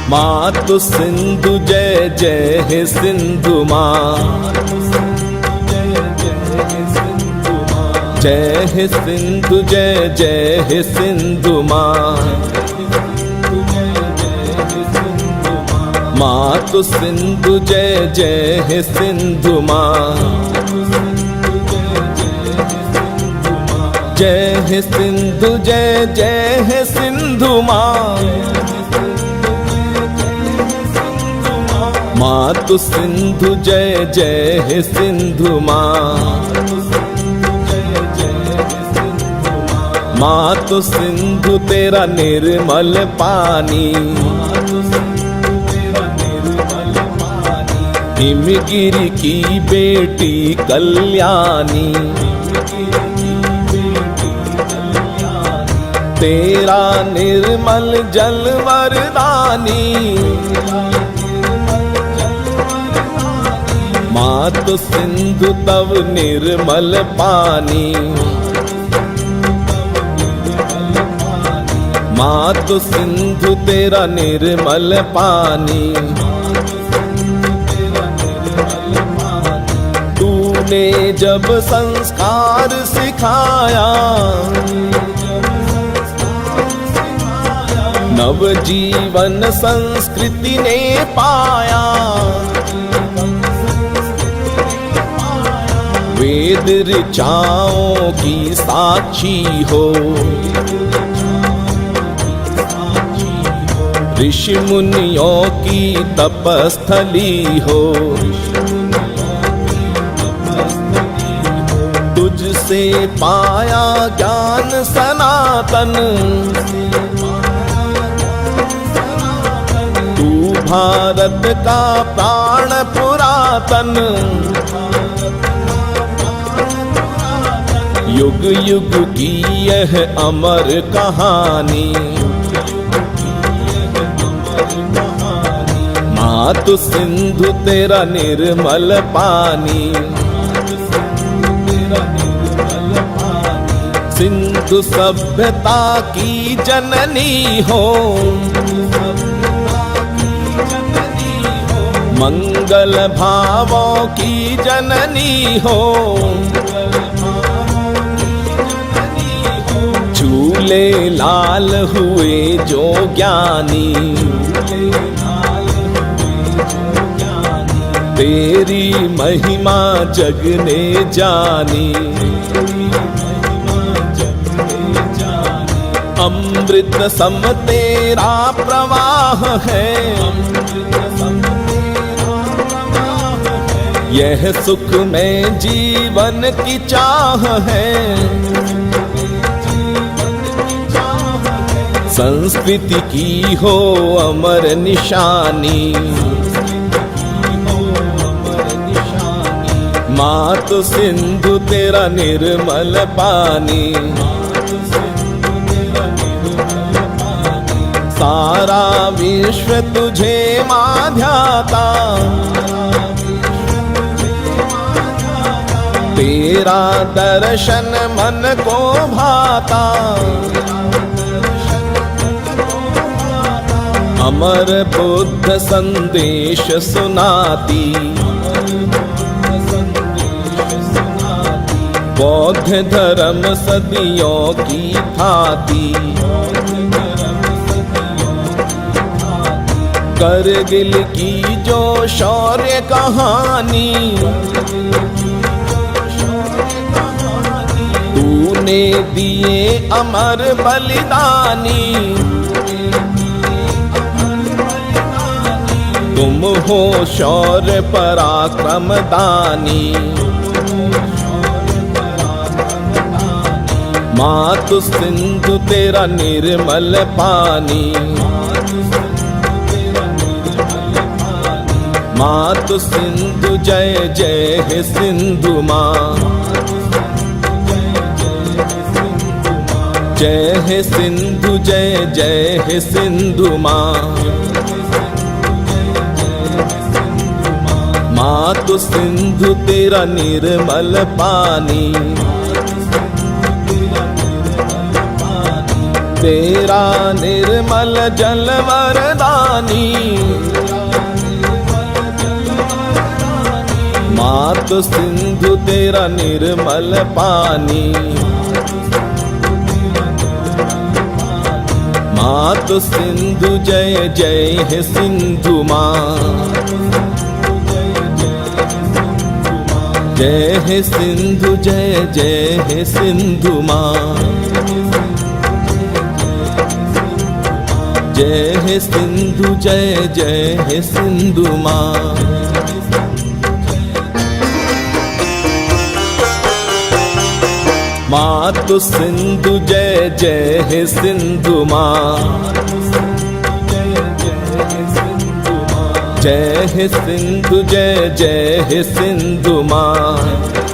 मातु सिंधु जय जय हे सिंधु माँ, जय हे सिंधु जय जय हे सिंधु माँ। मातु सिंधु जय जय हे सिंधु माँ, जय हे सिंधु जय जय हे सिंधु माँ। मातु सिंधु जय जय हे सिंधु माँ, मातु सिंधु तेरा निर्मल पानी। हिमगिरी की बेटी कल्याणी, तेरा निर्मल जल वरदानी। मातु सिंधु तव निर्मल पानी, मातु सिंधु तेरा निर्मल पानी। तूने जब संस्कार सिखाया, नवजीवन संस्कृति ने पाया। वेद ऋचाओं की साक्षी हो, ऋषि मुनियों की तपस्थली हो। तुझसे पाया ज्ञान सनातन, तू भारत का प्राण पुरातन। युग युग की यह अमर कहानी, मातु सिंधु तेरा निर्मल पानी। सिंधु सभ्यता की जननी हो, मंगल भावों की जननी हो। झूले लाल हुए जो ज्ञानी, तेरी महिमा जग ने जानी। अमृत सम तेरा प्रवाह है, यह सुख में जीवन की चाह है। संस्कृति की हो अमर निशानी, मातु सिंधु तेरा निर्मल पानी। सारा विश्व तुझे माध्याता, तेरा दर्शन मन को भाता। अमर बुद्ध संदेश सुनाती, बौद्ध धर्म सदियों की ख्याति। करगिल की जो शौर्य कहानी, तूने दिए अमर बलिदानी। तुम हो शौर्य पराक्रम दानी, मातु सिंधु तेरा निर्मल पानी। मातु सिंधु जय जय हे सिंधु माँ, जय हे सिंधु जय जय हे सिंधु माँ। मातु सिंधु तेरा निर्मल पानी, तेरा निर्मल जल वरदानी। मात सिंधु तेरा निर्मल पानी। मात सिंधु जय जय हे सिंधु माँ। जय हे सिंधु जय जय हे सिंधु माँ। जय हे सिंधु जय जय हे सिंधु माँ। मातु सिंधु जय जय हे सिंधु माँ। जय हे सिंधु जय जय हे सिंधु माँ।